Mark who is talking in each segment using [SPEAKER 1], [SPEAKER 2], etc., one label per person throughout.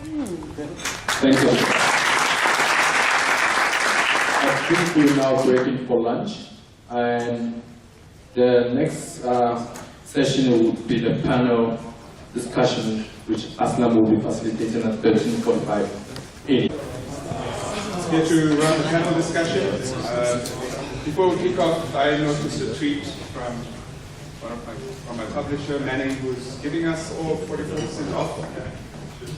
[SPEAKER 1] Thank you. I think we're now breaking for lunch, and the next session will be the panel discussion, which Aslam will be facilitating at 13:45.
[SPEAKER 2] Here to run the panel discussion. Before we kick off, I noticed a tweet from my publisher, Manning, who's giving us all 44% off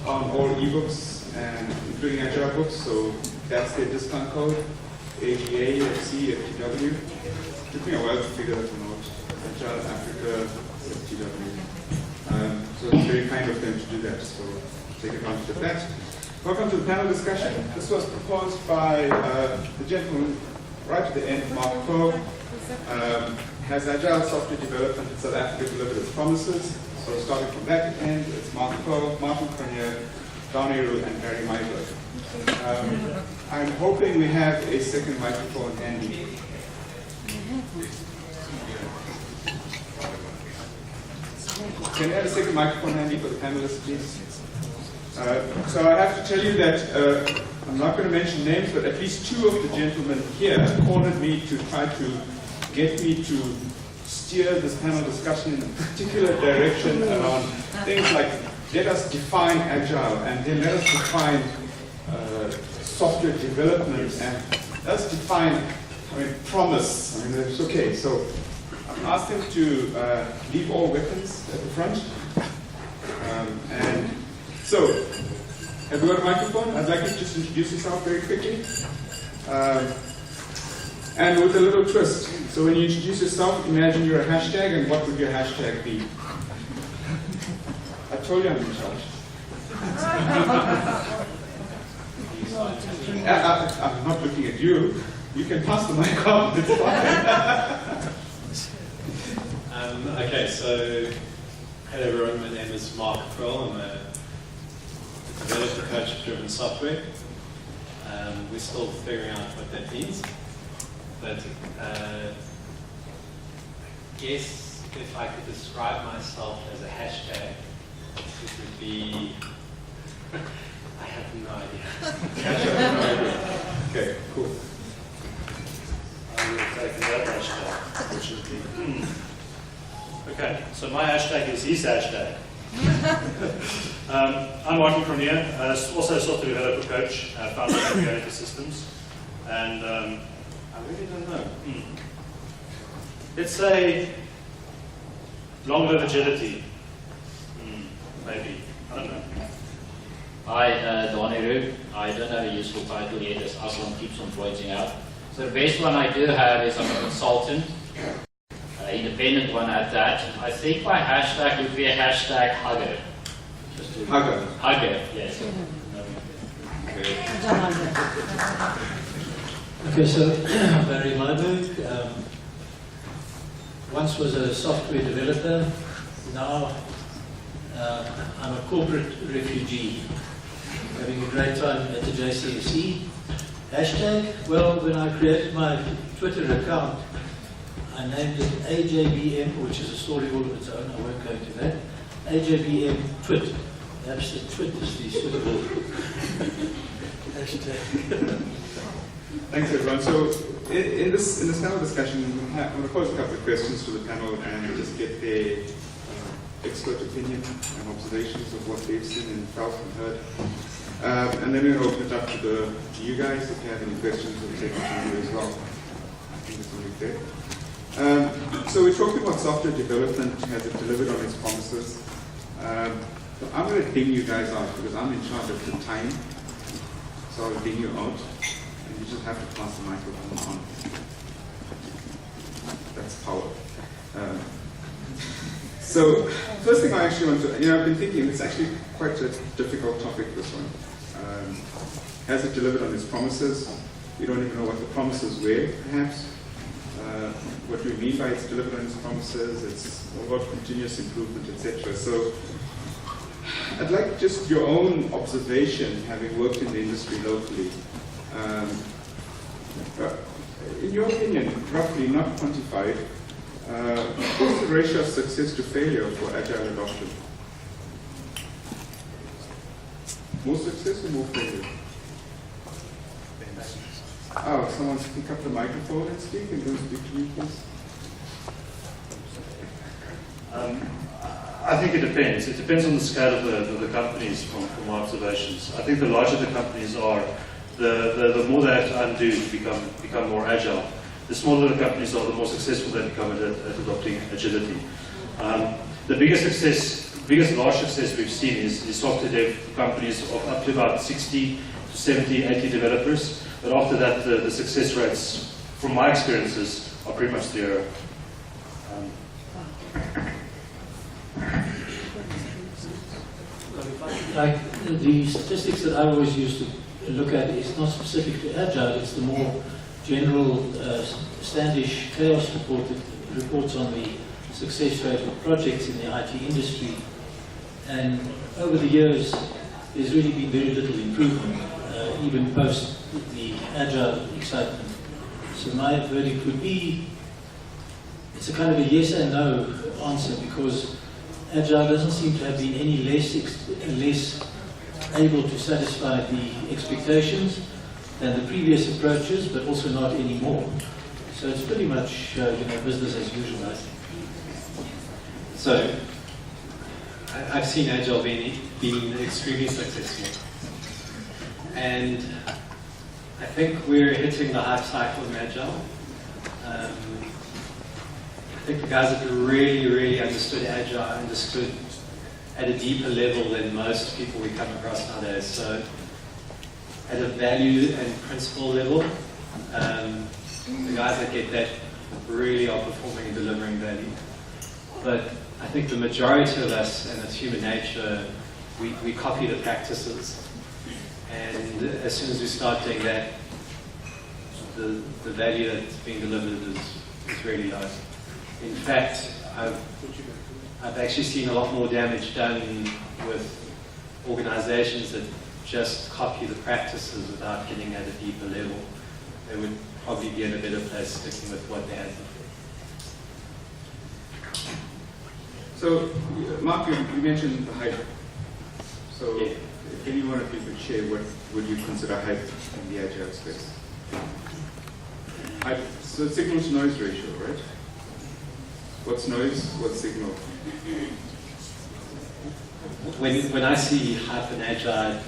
[SPEAKER 2] on all ebooks, and including Agile books. So that's their discount code, AGAFC@TW. It took me a while to figure that one out. Agile Africa @TW. So it's very kind of them to do that. So take advantage of that. Welcome to the panel discussion. This was proposed by the gentleman right at the end, Mark Poe. Has Agile software development in South Africa delivered its promises? So starting from that end, it's Mark Poe, Martin Cronje, Daniel, and Barry Myberg. I'm hoping we have a second microphone handy. Can we have a second microphone handy for the panelists, please? So I have to tell you that I'm not going to mention names, but at least two of the gentlemen here cornered me to try to get me to steer this panel discussion in a particular direction around things like, let us define Agile, and then let us define software development, and let's define, promise. It's okay. So I've asked them to leave all weapons at the front. And so, have you got a microphone? I'd like you to just introduce yourself very quickly. And with a little twist. So when you introduce yourself, imagine you're a hashtag, and what would your hashtag be? I told you I'm in charge. I'm not looking at you. You can pass the mic on. It's fine.
[SPEAKER 3] Okay, so hello everyone. My name is Mark Kroll. I'm a developer coach of driven software. We're still figuring out what that means. But I guess if I could describe myself as a hashtag, it would be, I have no idea.
[SPEAKER 2] Okay, cool.
[SPEAKER 4] I will take that hashtag, which is the, Okay, so my hashtag is his hashtag. I'm Martin Cronje, also a software developer coach, founder of Creative Systems, and I really don't know. Let's say long-live agility. Maybe. I don't know.
[SPEAKER 5] Hi, Daniel. I don't have a useful title yet, as Aslam keeps on pointing out. So the best one I do have is I'm a consultant, independent one at that. I think my hashtag would be a hashtag hugger.
[SPEAKER 2] Hugger.
[SPEAKER 5] Hugger, yes.
[SPEAKER 6] Okay, so Barry Myberg, once was a software developer, now I'm a corporate refugee, having a great time at the JCSE. Hashtag, well, when I created my Twitter account, I named it AJBM, which is a story all of its own, I won't go into that. AJBM Twit. Perhaps the Twit is the suitable hashtag.
[SPEAKER 2] Thanks, everyone. So, in this panel discussion, I'm going to pose a couple of questions to the panel and just get their expert opinion and observations of what they've seen and felt and heard. And then we're going to open it up to you guys if you have any questions. We'll take it from you as well. I think it's only fair. So we're talking about software development. Has it delivered on its promises? So I'm going to ding you guys out because I'm in charge of the time. So I'll ding you out. You just have to pass the microphone on. That's power. So, first thing I actually want to, I've been thinking, it's actually quite a difficult topic, this one. Has it delivered on its promises? We don't even know what the promises were, perhaps. What do we mean by it's delivered on its promises? It's all about continuous improvement, etc. So, I'd like just your own observation, having worked in the industry locally. In your opinion, roughly, not quantified, what's the ratio of success to failure for Agile adoption? More success or more failure? Oh, someone pick up the microphone and speak, and don't speak to me, please.
[SPEAKER 4] I think it depends. It depends on the scale of the companies from my observations. I think the larger the companies are, the more they have to undo to become more agile. The smaller the companies are, the more successful they become at adopting agility. The biggest large success we've seen is software dev companies of up to about 60 to 70, 80 developers. But after that, the success rates, from my experiences, are pretty much zero.
[SPEAKER 6] Like the statistics that I always used to look at is not specific to Agile, it's the more general Standish chaos report that reports on the success rate of projects in the IT industry. And over the years, there's really been very little improvement, even post the Agile excitement. So my verdict would be, it's a kind of a yes and no answer, because Agile doesn't seem to have been any less able to satisfy the expectations than the previous approaches, but also not anymore. So it's pretty much business as usual, I think.
[SPEAKER 3] So, I've seen Agile being extremely successful. And I think we're hitting the hype cycle in Agile. I think the guys that really, really understood Agile understood at a deeper level than most people we come across nowadays. So, at a value and principle level, the guys that get that really are performing and delivering value. But I think the majority of us, and it's human nature, we copy the practices. And as soon as we start doing that, the value that's being delivered is really low. In fact, I've actually seen a lot more damage done with organizations that just copy the practices without getting at a deeper level. They would probably be in a better place sticking with what they had before.
[SPEAKER 2] So, Mark, you mentioned the hype. So,
[SPEAKER 3] Yeah.
[SPEAKER 2] if any one of you could share, what would you consider hype in the Agile space? Hype, so signal to noise ratio, right? What's noise? What's signal?
[SPEAKER 3] When I see hype in Agile,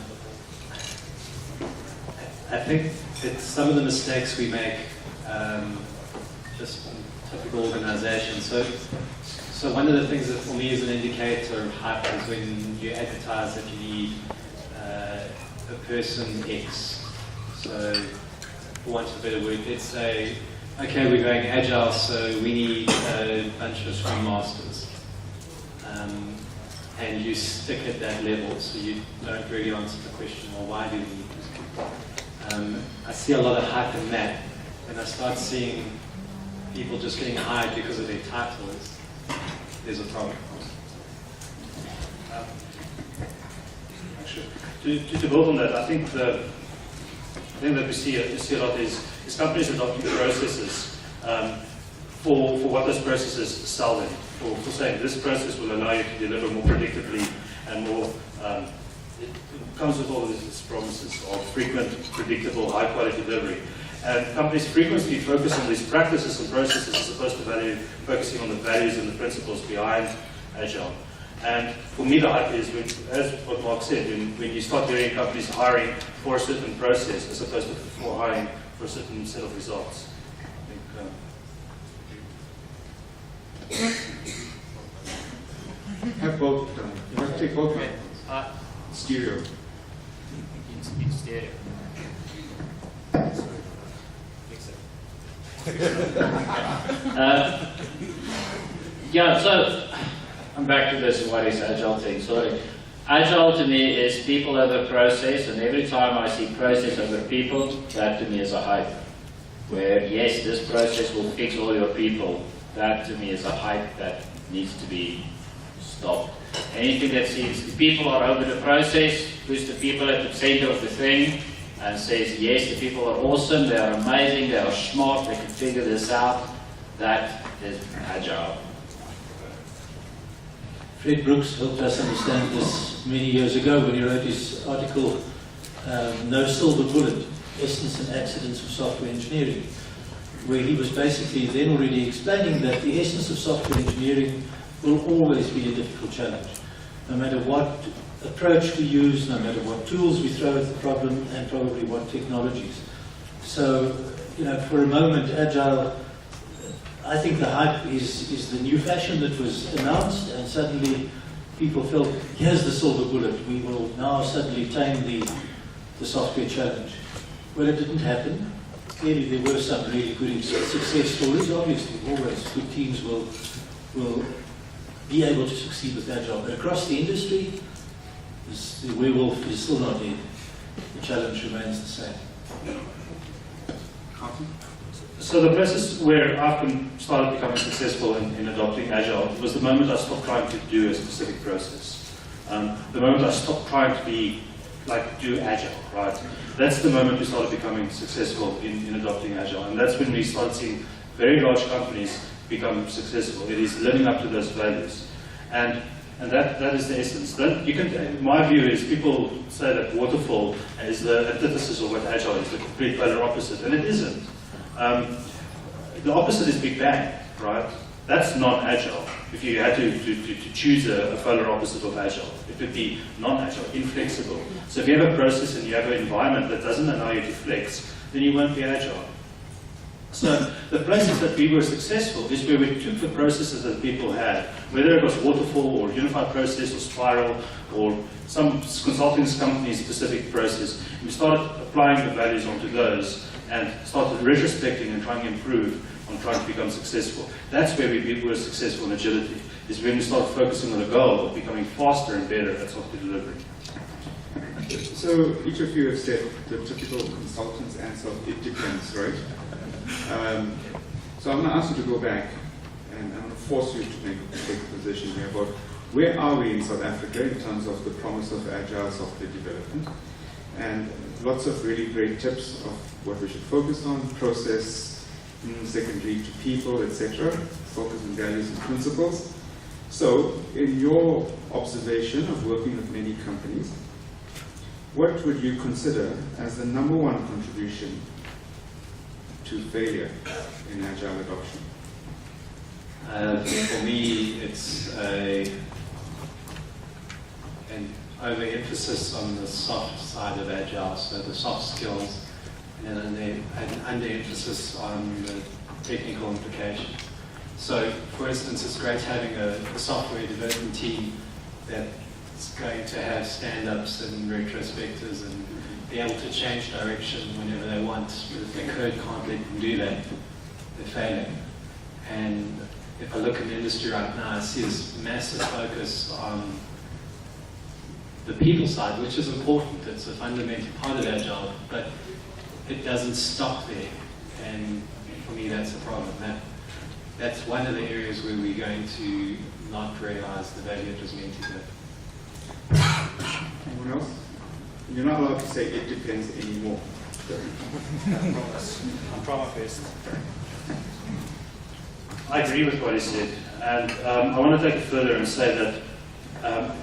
[SPEAKER 3] I think it's some of the mistakes we make just in typical organizations. So one of the things that for me is an indicator of hype is when you advertise that you need a person X. So for want of a better word, let's say, okay, we're going Agile, so we need a bunch of Scrum Masters. And you stick at that level, so you don't really answer the question, well, why do we need these people? I see a lot of hype in that, and I start seeing people just getting hired because of their titles. There's a problem.
[SPEAKER 4] To build on that, I think the thing that we see a lot is companies adopting processes for what those processes sell them. For saying this process will allow you to deliver more predictably and more. It comes with all of these promises of frequent, predictable, high-quality delivery. And companies frequently focus on these practices and processes as opposed to focusing on the values and the principles behind Agile. And for me, the hype is, as what Mark said, when you start hearing companies hiring for a certain process as opposed to for hiring for a certain set of results. I think,
[SPEAKER 2] Have both done. You have to take both stereo.
[SPEAKER 5] In stereo. Yeah, so I'm back to this what is Agile thing. So Agile to me is people over process, and every time I see process over people, that to me is a hype. Where yes, this process will fix all your people. That to me is a hype that needs to be stopped. Anything that sees the people are over the process, puts the people at the center of the thing, and says, yes, the people are awesome, they are amazing, they are smart, they can figure this out. That is Agile.
[SPEAKER 6] Fred Brooks helped us understand this many years ago when he wrote his article, No Silver Bullet, Essence and Accidents of Software Engineering, where he was basically then already explaining that the essence of software engineering will always be a difficult challenge. No matter what approach we use, no matter what tools we throw at the problem, and probably what technologies. So, for a moment, Agile, I think the hype is the new fashion that was announced, and suddenly people felt, here's the silver bullet, we will now suddenly tame the software challenge. Well, it didn't happen. Clearly, there were some really good success stories. Obviously, always good teams will be able to succeed with Agile. But across the industry, the werewolf is still not dead. The challenge remains the same.
[SPEAKER 4] So the process where I've started becoming successful in adopting Agile was the moment I stopped trying to do a specific process. The moment I stopped trying to do Agile, right? That's the moment we started becoming successful in adopting Agile. And that's when we started seeing very large companies become successful. It is living up to those values. And that is the essence. Then my view is people say that waterfall is the antithesis of what Agile is, the complete polar opposite, and it isn't. The opposite is Big Bang, right? That's not Agile. If you had to choose a polar opposite of Agile, it would be non-Agile, inflexible. So if you have a process and you have an environment that doesn't allow you to flex, then you won't be Agile. So the places that we were successful is where we took the processes that people had, whether it was waterfall or unified process or spiral or some consulting company's specific process. We started applying the values onto those and started retrospecting and trying to improve on trying to become successful. That's where we were successful in agility, is when we started focusing on the goal of becoming faster and better at software delivery.
[SPEAKER 2] So each of you have said the typical consultant's answer, it depends, right? So I'm going to ask you to go back, and I'm going to force you to take a position here about where are we in South Africa in terms of the promise of agile software development, and lots of really great tips of what we should focus on, process, secondary to people, etc., focus on values and principles. So in your observation of working with many companies, what would you consider as the number one contribution to failure in agile adoption?
[SPEAKER 3] For me, it's an overemphasis on the soft side of agile, so the soft skills, and an underemphasis on the technical implications. So, for instance, it's great having a software development team that's going to have stand-ups and retrospectives and be able to change direction whenever they want. But if their code can't let them do that, they're failing. And if I look at the industry right now, I see this massive focus on the people side, which is important. It's a fundamental part of Agile, but it doesn't stop there. And for me, that's a problem. That's one of the areas where we're going to not realize the value it was meant to give.
[SPEAKER 2] Anyone else? You're not allowed to say it depends anymore.
[SPEAKER 4] I'm promise. I agree with what he said, and I want to take it further and say that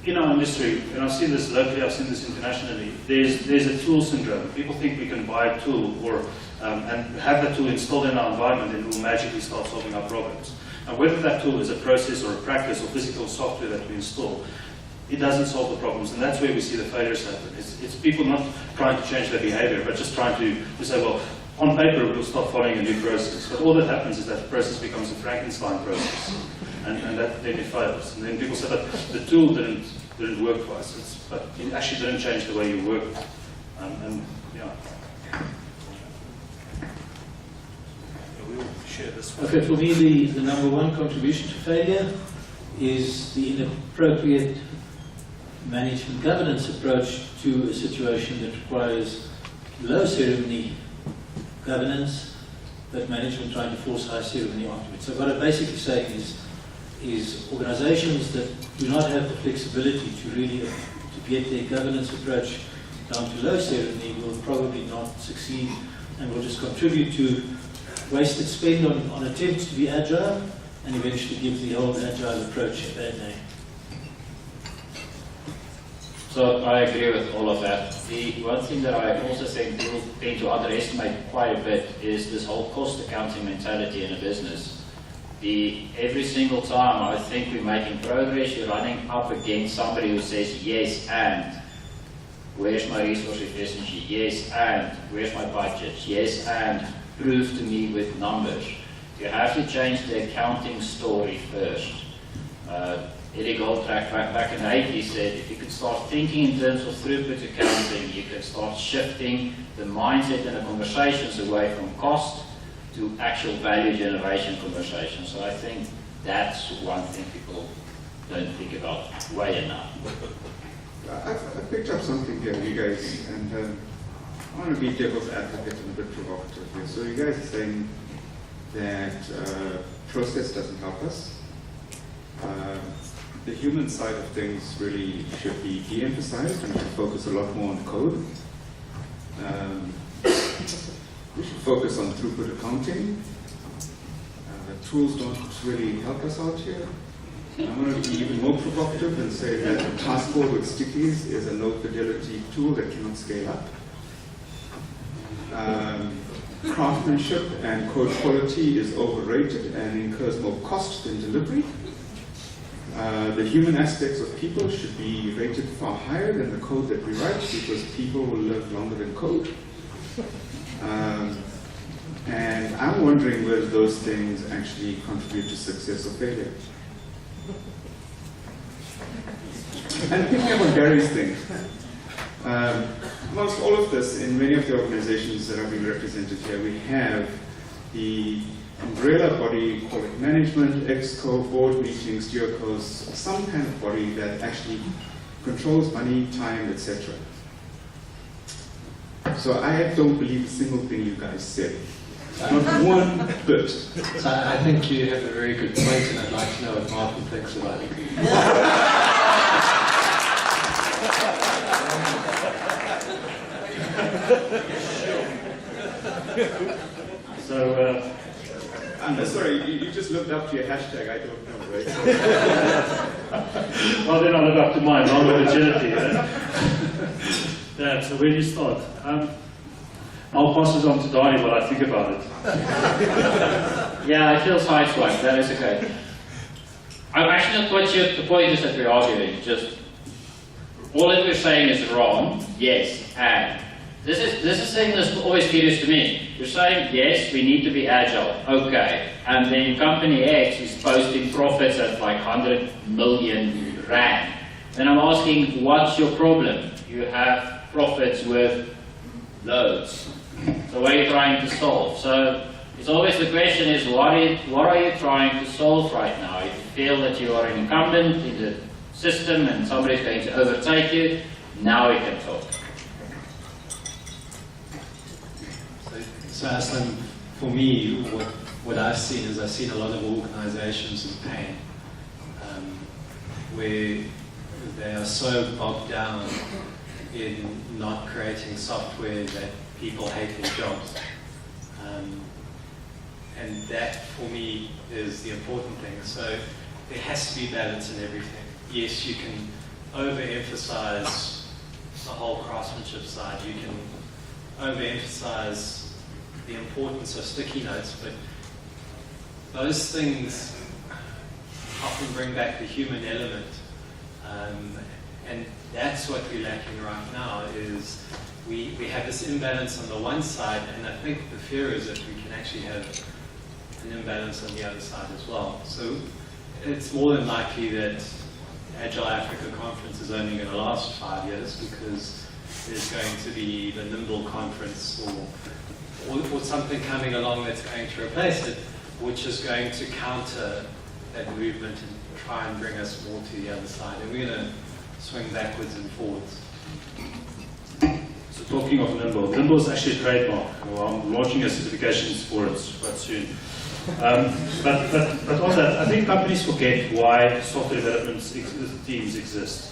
[SPEAKER 4] in our industry, and I've seen this locally, I've seen this internationally, there's a tool syndrome. People think we can buy a tool and have that tool installed in our environment and it will magically start solving our problems. And whether that tool is a process or a practice or physical software that we install, it doesn't solve the problems, and that's where we see the failures happen. It's people not trying to change their behavior, but just trying to say, well, on paper we'll start following a new process. But all that happens is that the process becomes a Frankenstein process, and that then it fails. And then people say that the tool didn't work for us, but it actually didn't change the way you work. We'll share this one.
[SPEAKER 6] Okay, for me, the number one contribution to failure is the inappropriate management governance approach to a situation that requires low ceremony governance, but management trying to force high ceremony afterwards. So what I'm basically saying is organizations that do not have the flexibility to get their governance approach down to low ceremony will probably not succeed and will just contribute to wasted spend on attempts to be agile and eventually give the whole agile approach a bad name.
[SPEAKER 5] So I agree with all of that. The one thing that I also think people tend to underestimate quite a bit is this whole cost accounting mentality in a business. Every single time I think we're making progress, you're running up against somebody who says, yes, and where's my resource efficiency? Yes, and where's my budget? Yes, and prove to me with numbers. You have to change the accounting story first. Eddie Goldtrack back in the 80s said, if you could start thinking in terms of throughput accounting, you can start shifting the mindset and the conversations away from cost to actual value generation conversations. So I think that's one thing people don't think about way enough.
[SPEAKER 2] I've picked up something here, you guys, and I want to be devil's advocate and a bit provocative here. So you guys are saying that process doesn't help us. The human side of things really should be de-emphasized and should focus a lot more on code. We should focus on throughput accounting. Tools don't really help us out here. I'm going to be even more provocative and say that the task board with stickies is a low fidelity tool that cannot scale up. Craftsmanship and code quality is overrated and incurs more cost than delivery. The human aspects of people should be rated far higher than the code that we write because people will live longer than code. And I'm wondering whether those things actually contribute to success or failure. And picking up on Gary's thing, amongst all of this, in many of the organizations that are being represented here, we have the umbrella body, call it management, exco, board meetings, geocos, some kind of body that actually controls money, time, etc. So I don't believe a single thing you guys said. Not one bit.
[SPEAKER 6] So I think you have a very good point, and I'd like to know what Martin thinks about it.
[SPEAKER 4] So,
[SPEAKER 2] I'm sorry, you just looked up to your hashtag, I don't know, right?
[SPEAKER 4] well, then I'll live up to mine, long with agility. Yeah, so where do you start? I'll pass it on to Donnie while I think about it.
[SPEAKER 5] Yeah, I feel sideswiped, that is okay. I'm actually not quite sure the point is that we're arguing, just all that we're saying is wrong, yes, and. This is thing that's always curious to me. You're saying, yes, we need to be agile, okay, and then company X is posting profits at like 100 million rand. Then I'm asking, what's your problem? You have profits with loads. So what are you trying to solve? So it's always the question is, what are you trying to solve right now? If you feel that you are an incumbent in the system and somebody's going to overtake you, now we can talk.
[SPEAKER 6] So Aslam, for me, what I've seen is I've seen a lot of organizations in pain, where they are so bogged down in not creating software that people hate their jobs. And that, for me, is the important thing. So there has to be balance in everything. Yes, you can overemphasize the whole craftsmanship side. You can overemphasize the importance of sticky notes, but those things often bring back the human element, and that's what we're lacking right now. Is we have this imbalance on the one side, and I think the fear is that we can actually have an imbalance on the other side as well. So it's more than likely that Agile Africa Conference is only going to last 5 years because there's going to be the Nimble Conference or something coming along that's going to replace it, which is going to counter that movement and try and bring us more to the other side. And we're going to swing backwards and forwards.
[SPEAKER 4] So talking of Nimble, Nimble is actually a trademark. Well, I'm launching a certifications for it quite soon. But on that, I think companies forget why software development teams exist.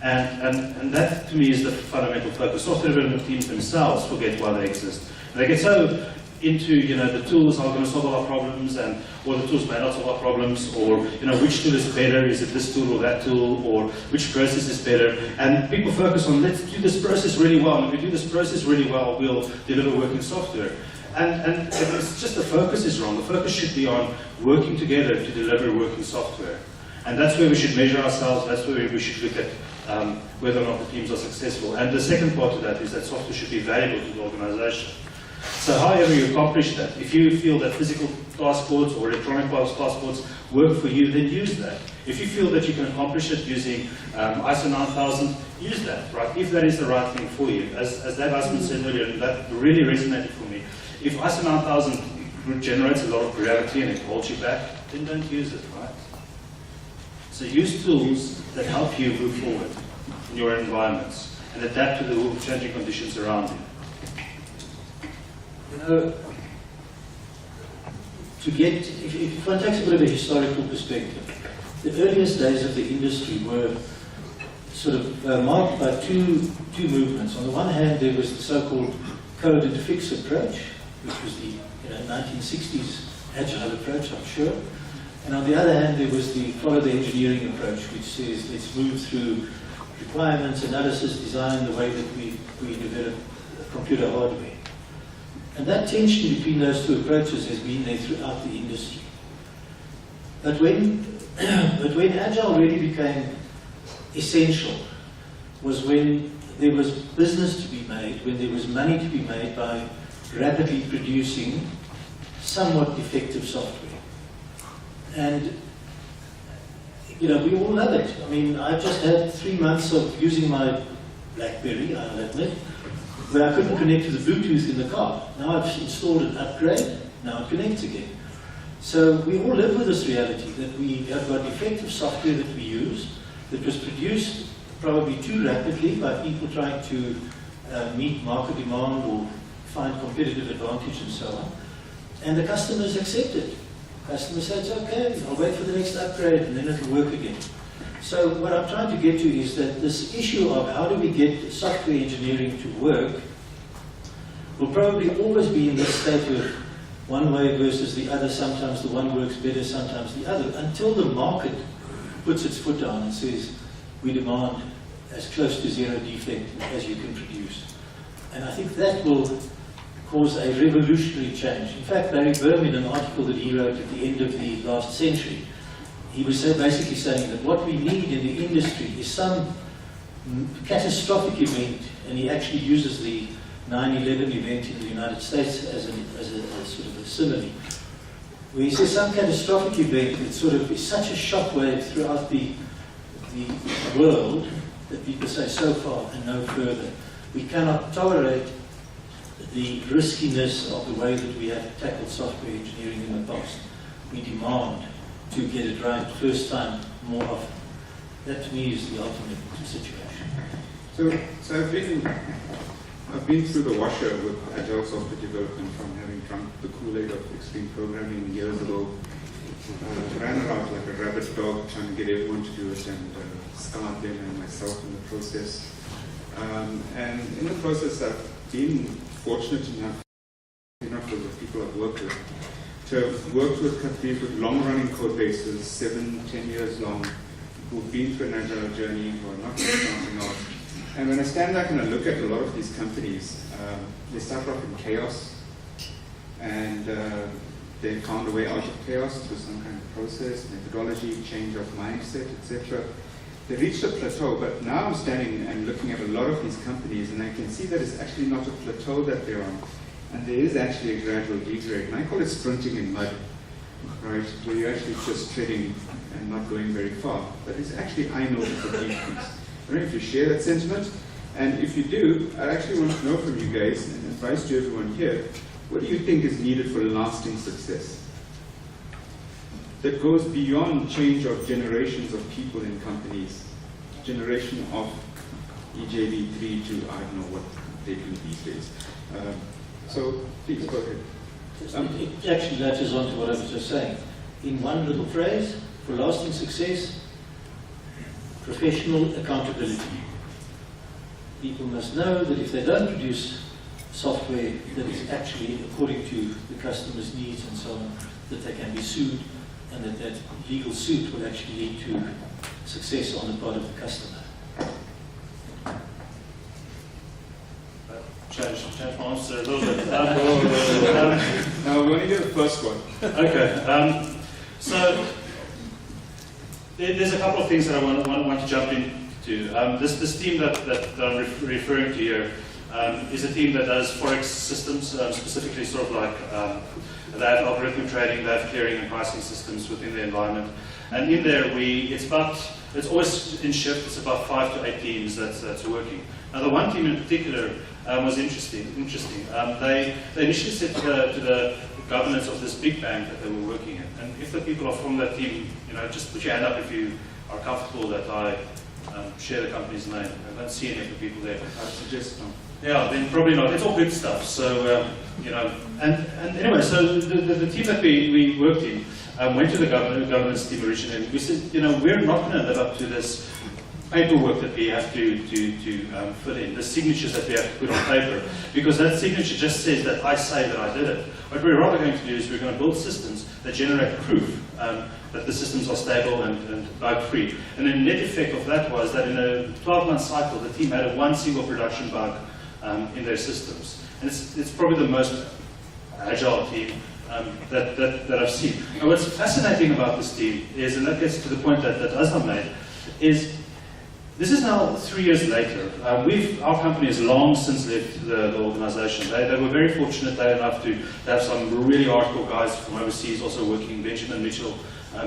[SPEAKER 4] And that, to me, is the fundamental focus. Software development teams themselves forget why they exist. And they get so into, the tools are going to solve our problems, or the tools may not solve our problems, or, which tool is better, is it this tool or that tool, or which process is better. And people focus on, let's do this process really well. And if we do this process really well, we'll deliver working software. And it's just the focus is wrong. The focus should be on working together to deliver working software. And that's where we should measure ourselves. That's where we should look at whether or not the teams are successful. And the second part of that is that software should be valuable to the organization. So however you accomplish that, if you feel that physical passports or electronic passports work for you, then use that. If you feel that you can accomplish it using ISO 9000, use that, right? If that is the right thing for you. As Dave Husband said earlier, and that really resonated for me. If ISO 9000 generates a lot of gravity and it holds you back, then don't use it, right? So use tools that help you move forward in your environments and adapt to the changing conditions around you.
[SPEAKER 6] If one takes a bit of a historical perspective, the earliest days of the industry were sort of marked by two movements. On the one hand, there was the so-called code and fix approach, which was the 1960s Agile approach, I'm sure. And on the other hand, there was the follow the engineering approach, which says let's move through requirements, analysis, design, the way that we develop computer hardware. And that tension between those two approaches has been there throughout the industry. But when Agile really became essential was when there was business to be made, when there was money to be made by rapidly producing somewhat defective software. And, we all love it. I mean, I've just had 3 months of using my BlackBerry, I'll admit, where I couldn't connect to the Bluetooth in the car. Now I've installed an upgrade, now it connects again. So we all live with this reality that we have got defective software that we use that was produced probably too rapidly by people trying to meet market demand or find competitive advantage and so on. And the customers accept it. Customers say, it's okay, I'll wait for the next upgrade and then it'll work again. So what I'm trying to get to is that this issue of how do we get software engineering to work will probably always be in this state of one way versus the other. Sometimes the one works better, sometimes the other, until the market puts its foot down and says, we demand as close to zero defect as you can produce. And I think that will cause a revolutionary change. In fact, Barry Boehm, in an article that he wrote at the end of the last century, he was basically saying that what we need in the industry is some catastrophic event, and he actually uses the 9/11 event in the United States as a sort of a simile, where he says some catastrophic event that sort of is such a shockwave throughout the world that people say so far and no further. We cannot tolerate the riskiness of the way that we have tackled software engineering in the past. We demand to get it right first time more often. That to me is the ultimate situation.
[SPEAKER 2] So I've been through the washer with Agile software development from having drunk the Kool-Aid of extreme programming years ago. Ran around like a rabid dog trying to get everyone to do it and scarred them and myself in the process. And in the process I've been fortunate enough with the people I've worked with to have worked with companies with long-running code bases, 7-10 years long, who've been through an Agile journey, who are not just starting off. And when I stand back and I look at a lot of these companies, they start off in chaos, and they found a way out of chaos through some kind of process, methodology, change of mindset, etc. They reached a plateau, but now I'm standing and looking at a lot of these companies, and I can see that it's actually not a plateau that they're on, and there is actually a gradual degrade. And I call it sprinting in mud, right? Where you're actually just treading and not going very far. But it's actually, I know it's a decrease. I don't know if you share that sentiment, and if you do, I actually want to know from you guys, and advice to everyone here, what do you think is needed for lasting success? That goes beyond change of generations of people in companies, generation of EJV3 to I don't know what they do these days. So please go ahead.
[SPEAKER 6] It actually latches on to what I was just saying. In one little phrase, for lasting success, professional accountability. People must know that if they don't produce software that is actually according to the customer's needs and so on, that they can be sued, and that legal suit will actually lead to success on the part of the customer.
[SPEAKER 4] Change my answer a little bit.
[SPEAKER 2] Now, we only get the first one.
[SPEAKER 4] Okay. So there's a couple of things that I want to jump into. This team that I'm referring to here is a team that does forex systems, specifically sort of like they have algorithmic trading, they have clearing and pricing systems within the environment. And in there, it's always in shift. It's about 5 to 8 teams that's working. Now, the one team in particular was interesting. They initially said to the governance of this big bank that they were working in, and if the people are from that team, just put your hand up if you are comfortable that I share the company's name. I don't see any of the people there.
[SPEAKER 2] I suggest no.
[SPEAKER 4] Yeah, then probably not. It's all good stuff. So, and anyway, so the team that we worked in went to the governance team originally, and we said, we're not going to live up to this paperwork that we have to fill in, the signatures that we have to put on paper, because that signature just says that I say that I did it. What we're rather going to do is we're going to build systems that generate proof that the systems are stable and bug-free. And the net effect of that was that in a 12-month cycle, the team had one single production bug in their systems. And it's probably the most agile team that I've seen. And what's fascinating about this team is, and that gets to the point that Aslam made, is this is now 3 years later. Our company has long since left the organization. They were very fortunate enough to have some really hardcore guys from overseas also working, Benjamin Mitchell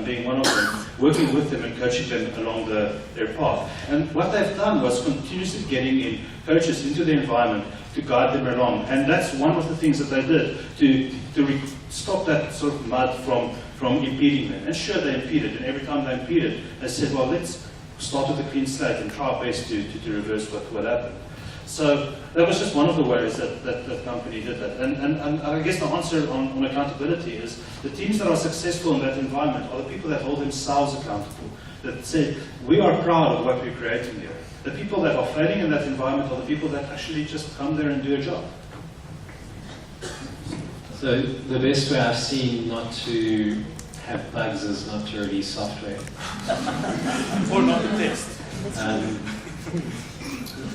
[SPEAKER 4] being one of them, working with them and coaching them along their path. And what they've done was continuously getting in coaches into the environment to guide them along. And that's one of the things that they did to stop that sort of mud from impeding them. And sure, they impeded, and every time they impeded, they said, well, let's start with a clean slate and try our best to reverse what happened. So that was just one of the ways that company did that. And I guess the answer on accountability is the teams that are successful in that environment are the people that hold themselves accountable, that say, we are proud of what we're creating here. The people that are failing in that environment are the people that actually just come there and do a job.
[SPEAKER 7] So the best way I've seen not to have bugs is not to release software.
[SPEAKER 4] Or not to test.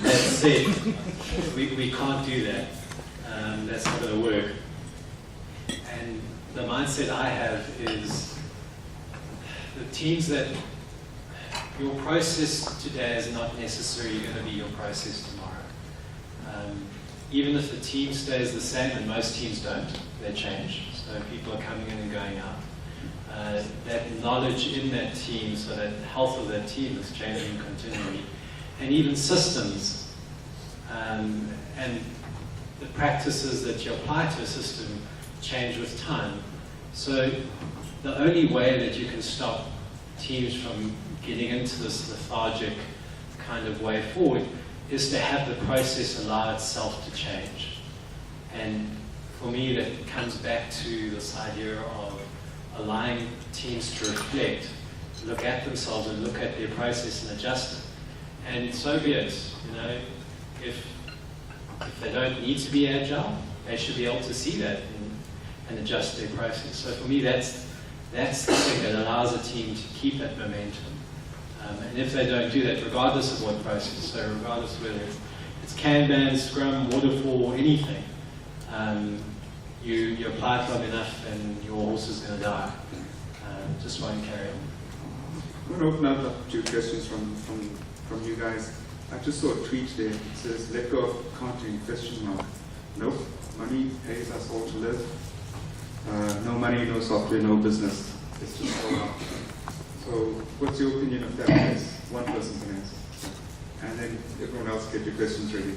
[SPEAKER 7] That said, we can't do that. That's not going to work. And the mindset I have is the teams that your process today is not necessarily going to be your process tomorrow. Even if the team stays the same, and most teams don't, they change. So people are coming in and going out. That knowledge in that team, so that health of that team is changing continually. And even systems and the practices that you apply to a system change with time. So the only way that you can stop teams from getting into this lethargic kind of way forward is to have the process allow itself to change. And for me, that comes back to this idea of allowing teams to reflect, look at themselves and look at their process and adjust it. And so be it. If they don't need to be agile, they should be able to see that and adjust their process. So for me, that's the thing that allows a team to keep that momentum. And if they don't do that, regardless of what process, so regardless of whether it's Kanban, Scrum, Waterfall, anything, you apply it long enough and your horse is going to die. Just won't carry on.
[SPEAKER 2] I'm going to open up to questions from you guys. I just saw a tweet there. It says, let go of accounting, ? Nope. Money pays us all to live. No money, no software, no business. It's just all out. So what's your opinion of that? Yes, one person can answer. And then everyone else get your questions ready.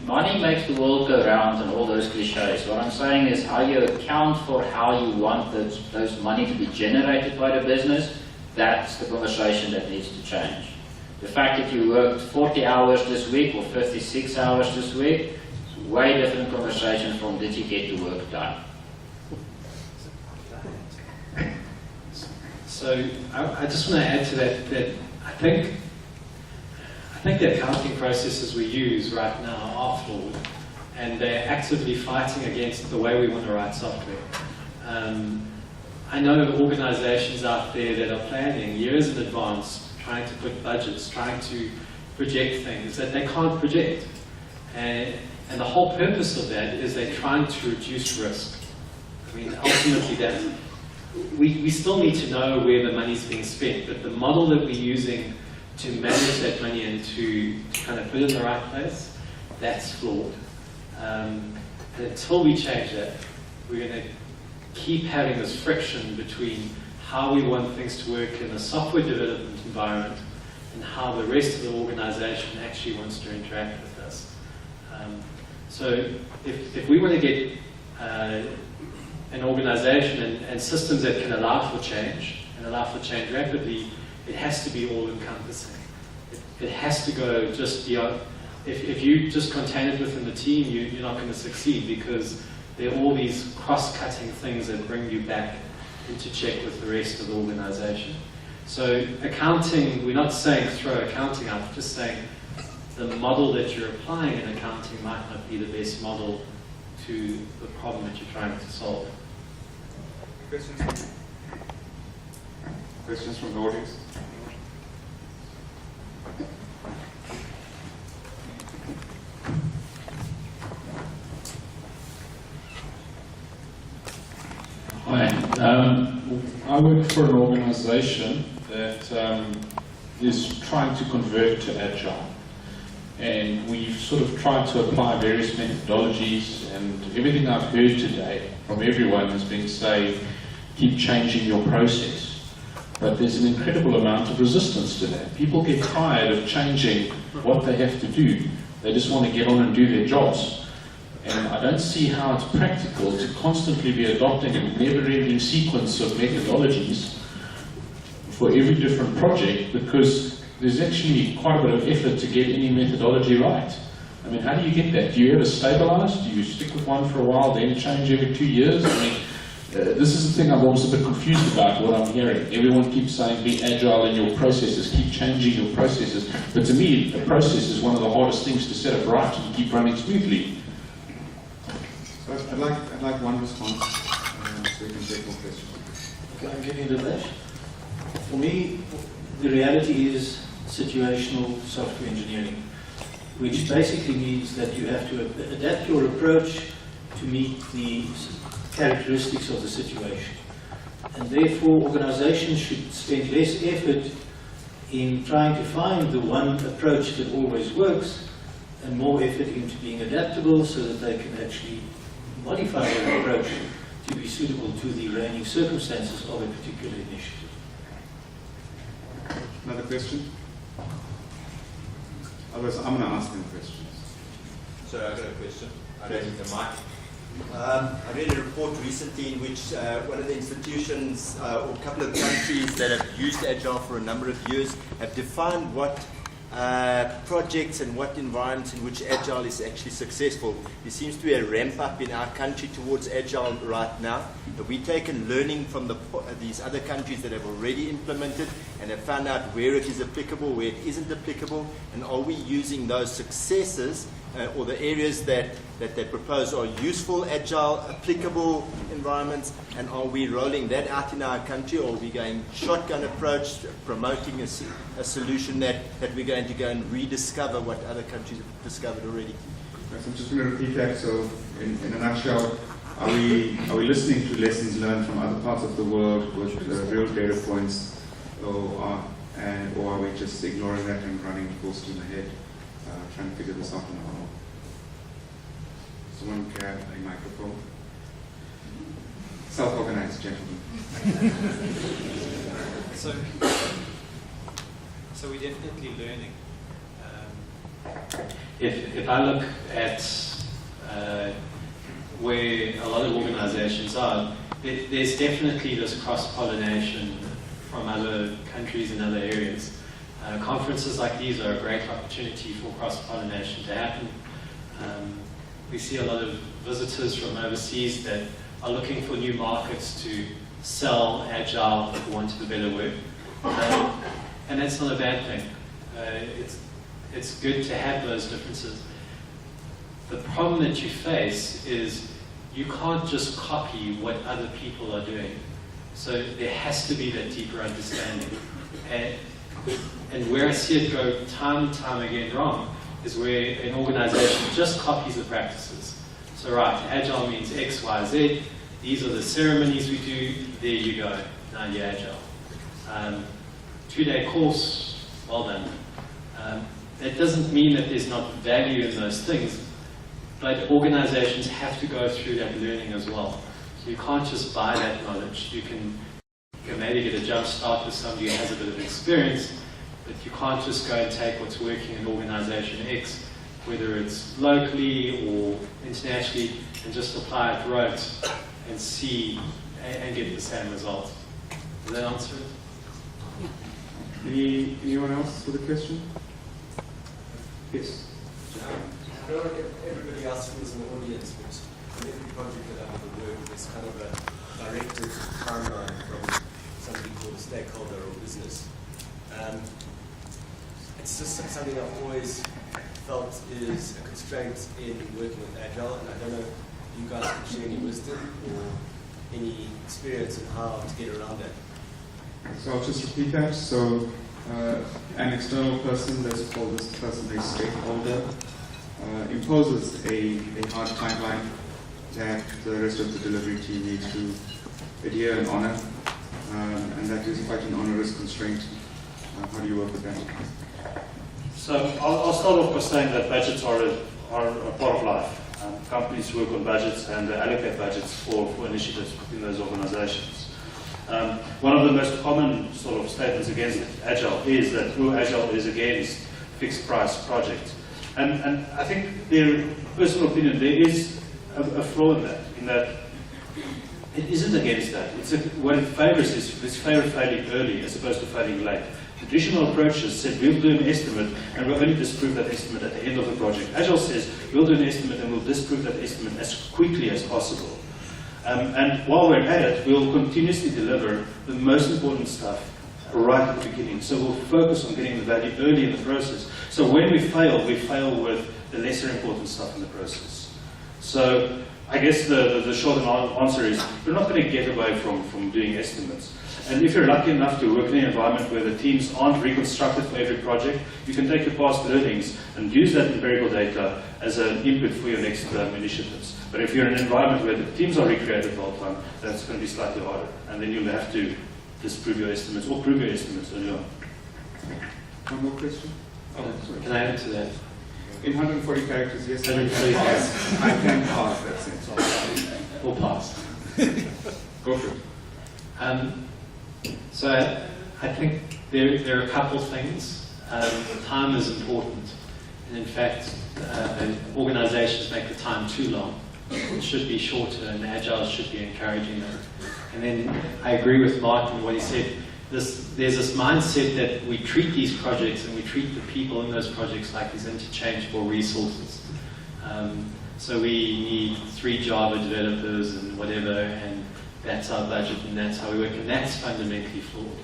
[SPEAKER 5] Money makes the world go round and all those cliches. What I'm saying is how you account for how you want those money to be generated by the business, that's the conversation that needs to change. The fact that you worked 40 hours this week or 56 hours this week, it's a way different conversation from did you get the work done.
[SPEAKER 6] So I just want to add to that I think
[SPEAKER 7] think the accounting processes we use right now are flawed, and they're actively fighting against the way we want to write software. I know organizations out there that are planning years in advance, trying to put budgets, trying to project things that they can't project. And the whole purpose of that is they're trying to reduce risk. I mean, ultimately, that we still need to know where the money's being spent, but the model that we're using to manage that money and to kind of put it in the right place, that's flawed. And until we change that, we're going to keep having this friction between how we want things to work in a software development environment and how the rest of the organization actually wants to interact with us. So if we want to get an organization and systems that can allow for change and allow for change rapidly, it has to be all-encompassing. It has to go just beyond. If you just contain it within the team, you're not going to succeed, because there are all these cross-cutting things that bring you back into check with the rest of the organization. So accounting, we're not saying throw accounting out, we're just saying the model that you're applying in accounting might not be the best model to the problem that you're trying to solve.
[SPEAKER 2] Questions? Questions from the audience?
[SPEAKER 1] Hi. I work for an organization that is trying to convert to Agile. And we've sort of tried to apply various methodologies, and everything I've heard today from everyone has been saying, keep changing your process. But there's an incredible amount of resistance to that. People get tired of changing what they have to do. They just want to get on and do their jobs. And I don't see how it's practical to constantly be adopting a never-ending sequence of methodologies for every different project, because there's actually quite a bit of effort to get any methodology right. I mean, how do you get that? Do you ever stabilize? Do you stick with one for a while, then change every 2 years? I mean, this is the thing I'm always a bit confused about, what I'm hearing. Everyone keeps saying be agile in your processes, keep changing your processes. But to me, a process is one of the hardest things to set up right and keep running smoothly.
[SPEAKER 2] So I'd like one response, so we can take more questions.
[SPEAKER 6] Okay, I'm getting to that. For me, the reality is situational software engineering, which basically means that you have to adapt your approach to meet the characteristics of the situation. And therefore, organizations should spend less effort in trying to find the one approach that always works, and more effort into being adaptable so that they can actually modify their approach to be suitable to the reigning circumstances of a particular initiative.
[SPEAKER 2] Another question? Otherwise, I'm going to ask them questions.
[SPEAKER 8] Sorry, I've got a question. I don't need the mic. I read a report recently in which one of the institutions or a couple of countries that have used Agile for a number of years have defined what projects and what environments in which Agile is actually successful. There seems to be a ramp up in our country towards Agile right now. Have we taken learning from these other countries that have already implemented and have found out where it is applicable, where it isn't applicable, and are we using those successes or the areas that they propose are useful, Agile, applicable environments, and are we rolling that out in our country, or are we going shotgun approach, promoting a solution that we're going to go and rediscover what other countries have discovered already?
[SPEAKER 2] So I'm just going to repeat that. So in a nutshell, are we listening to lessons learned from other parts of the world with real data points, or are we just ignoring that and running full steam ahead, trying to figure this out on our own? Someone grab a microphone. Self-organized, gentlemen.
[SPEAKER 3] So we're definitely learning.
[SPEAKER 7] If I look at where a lot of organizations are, there's definitely this cross-pollination from other countries and other areas. Conferences like these are a great opportunity for cross-pollination to happen. We see a lot of visitors from overseas that are looking for new markets to sell Agile, for want of a better word. And that's not a bad thing. it's good to have those differences. The problem that you face is you can't just copy what other people are doing. So there has to be that deeper understanding. And where I see it go time and time again wrong is where an organization just copies the practices. So right, Agile means X, Y, Z. These are the ceremonies we do. There you go. Now you're Agile. 2-day course, well done. That doesn't mean that there's not value in those things, but organizations have to go through that learning as well. So you can't just buy that knowledge. You can maybe get a jump start with somebody who has a bit of experience, but you can't just go and take what's working in organization X, whether it's locally or internationally, and just apply it rote and see and get the same result. Does that answer it?
[SPEAKER 2] Anyone else with a question? Yes.
[SPEAKER 9] I don't know if everybody else who is in the audience, but in every project that I've ever worked, there's kind of a directed timeline from somebody called a stakeholder or business. It's just something I've always felt is a constraint in working with Agile, and I don't know if you guys can share any wisdom or any experience in how to get around that.
[SPEAKER 2] So I'll just repeat that. So an external person, let's call this person a stakeholder, imposes a hard timeline that the rest of the delivery team needs to adhere and honor, and that is quite an onerous constraint. How do you work with that?
[SPEAKER 4] So I'll start off by saying that budgets are a part of life. Companies work on budgets and they allocate budgets for initiatives within those organizations. One of the most common sort of statements against Agile is that Agile is against fixed price projects. And I think their personal opinion, there is a flaw in that it isn't against that. What it favors is it's failing early as opposed to failing late. Traditional approaches said we'll do an estimate and we'll only disprove that estimate at the end of the project. Agile says we'll do an estimate and we'll disprove that estimate as quickly as possible. And while we're at it, we'll continuously deliver the most important stuff right at the beginning. So we'll focus on getting the value early in the process. So when we fail with the lesser important stuff in the process. So I guess the short answer is we're not going to get away from doing estimates. And if you're lucky enough to work in an environment where the teams aren't reconstructed for every project, you can take your past learnings and use that empirical data as an input for your next initiatives. But if you're in an environment where the teams are recreated all the time, that's going to be slightly harder. And then you'll have to disprove your estimates or prove your estimates early on.
[SPEAKER 2] One more question? Oh, sorry.
[SPEAKER 7] Can I add to that?
[SPEAKER 2] In 140 characters, yes.
[SPEAKER 7] 140
[SPEAKER 2] yes. I can pass, that's it.
[SPEAKER 7] Or pass?
[SPEAKER 2] Go for it.
[SPEAKER 7] So I think there are a couple of things. Time is important. And in fact, organizations make the time too long. It should be shorter, and Agile should be encouraging that. And then I agree with Martin what he said. There's this mindset that we treat these projects and we treat the people in those projects like these interchangeable resources. So we need 3 Java developers and whatever, and that's our budget and that's how we work, and that's fundamentally flawed.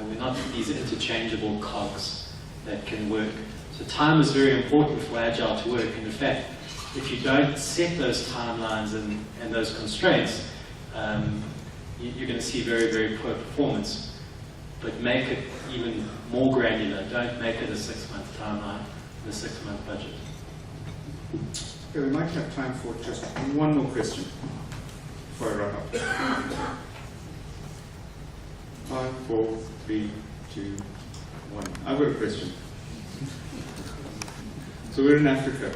[SPEAKER 7] We're not these interchangeable cogs that can work. So time is very important for Agile to work, and in fact, if you don't set those timelines and those constraints, you're going to see very, very poor performance. But make it even more granular. Don't make it a 6-month timeline and a 6-month budget.
[SPEAKER 2] Okay, we might have time for just one more question before I wrap up. 5, 4, 3, 2, 1. I've got a question. So we're in Africa.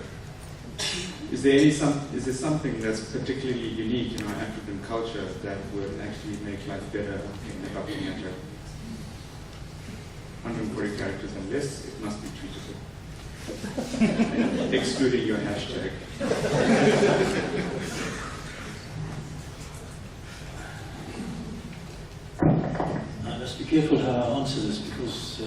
[SPEAKER 2] Is there something that's particularly unique in our African culture that would actually make life better in adopting Agile? 140 characters and less, it must be treatable. Excluding your hashtag.
[SPEAKER 6] I must be careful how I answer this because,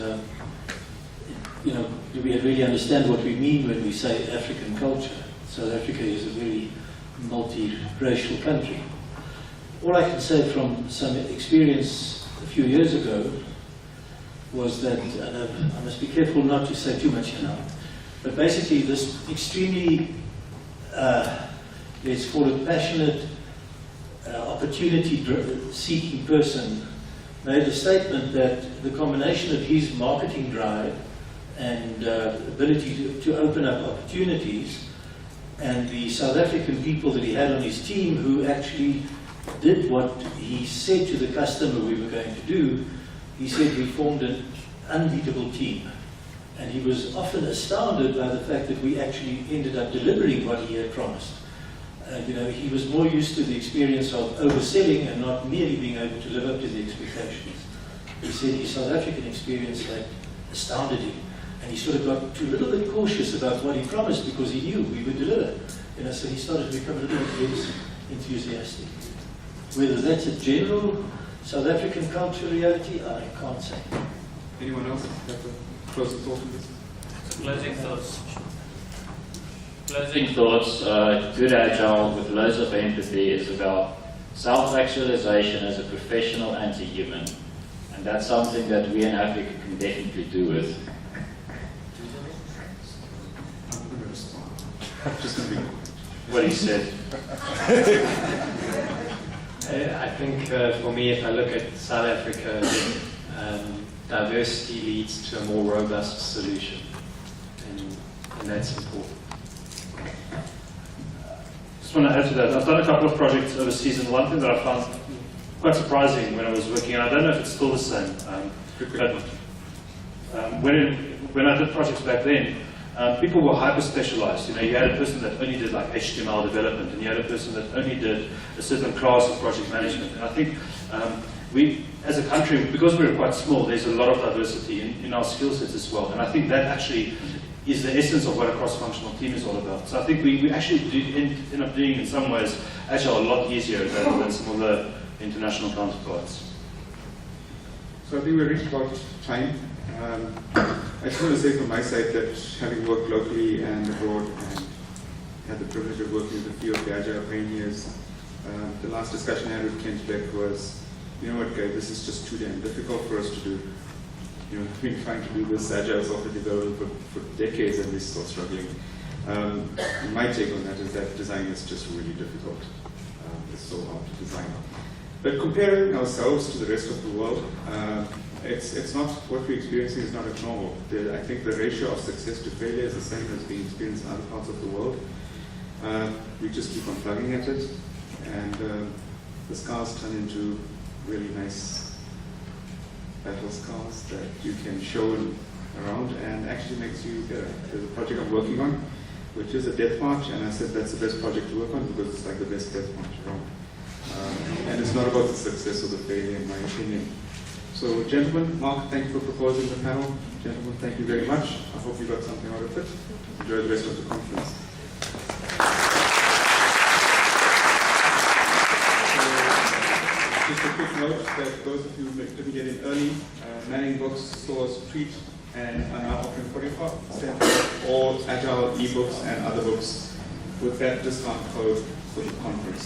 [SPEAKER 6] do we really understand what we mean when we say African culture? South Africa is a very multi-racial country. All I can say from some experience a few years ago was that, and I must be careful not to say too much here now, but basically this extremely, let's call it passionate, opportunity-seeking person made a statement that the combination of his marketing drive and ability to open up opportunities and the South African people that he had on his team who actually did what he said to the customer we were going to do, he said we formed an unbeatable team. And he was often astounded by the fact that we actually ended up delivering what he had promised. He was more used to the experience of overselling and not merely being able to live up to the expectations. He said his South African experience had astounded him. And he sort of got a little bit cautious about what he promised because he knew we would deliver. So he started to become a little bit less enthusiastic. Whether that's a general South African culture reality, I can't say.
[SPEAKER 2] Anyone else have a closing thought on this?
[SPEAKER 5] Closing thoughts. Closing thoughts, good Agile with loads of empathy is about self-actualization as a professional anti-human. And that's something that we in Africa can definitely do with.
[SPEAKER 2] Just going to be
[SPEAKER 3] What he said. I think for me, if I look at South Africa, diversity leads to a more robust solution, and that's important.
[SPEAKER 4] Just want to add to that. I've done a couple of projects overseas, and one thing that I found quite surprising when I was working, and I don't know if it's still the same, but when I did projects back then, people were hyper-specialized. You had a person that only did like HTML development, and you had a person that only did a certain class of project management. And I think we, as a country, because we're quite small, there's a lot of diversity in our skill sets as well. And I think that actually is the essence of what a cross-functional team is all about. So I think we actually end up doing, in some ways, Agile a lot easier than some of the international counterparts.
[SPEAKER 2] So I think we're reached about time. I just want to say from my side that having worked locally and abroad and had the privilege of working with a few of the Agile pioneers, the last discussion I had with Kent Beck was, you know what guys, this is just too damn difficult for us to do. I've been trying to do this Agile software development for decades and we're still struggling. My take on that is that design is just really difficult. It's so hard to design. But comparing ourselves to the rest of the world, it's not what we're experiencing is not abnormal. I think the ratio of success to failure is the same as being experienced in other parts of the world. We just keep on plugging at it, and the scars turn into really nice battle scars that you can show around and actually makes you better. There's a project I'm working on, which is a death march, and I said that's the best project to work on because it's like the best death march around. And it's not about the success or the failure, in my opinion. So, gentlemen, Mark, thank you for proposing the panel. Gentlemen, thank you very much. I hope you got something out of it. Enjoy the rest of the conference. Just a quick note that those of you who didn't get in early, Manning Books stores Tweet and are now offering 45% all Agile ebooks and other books with that discount code for the conference.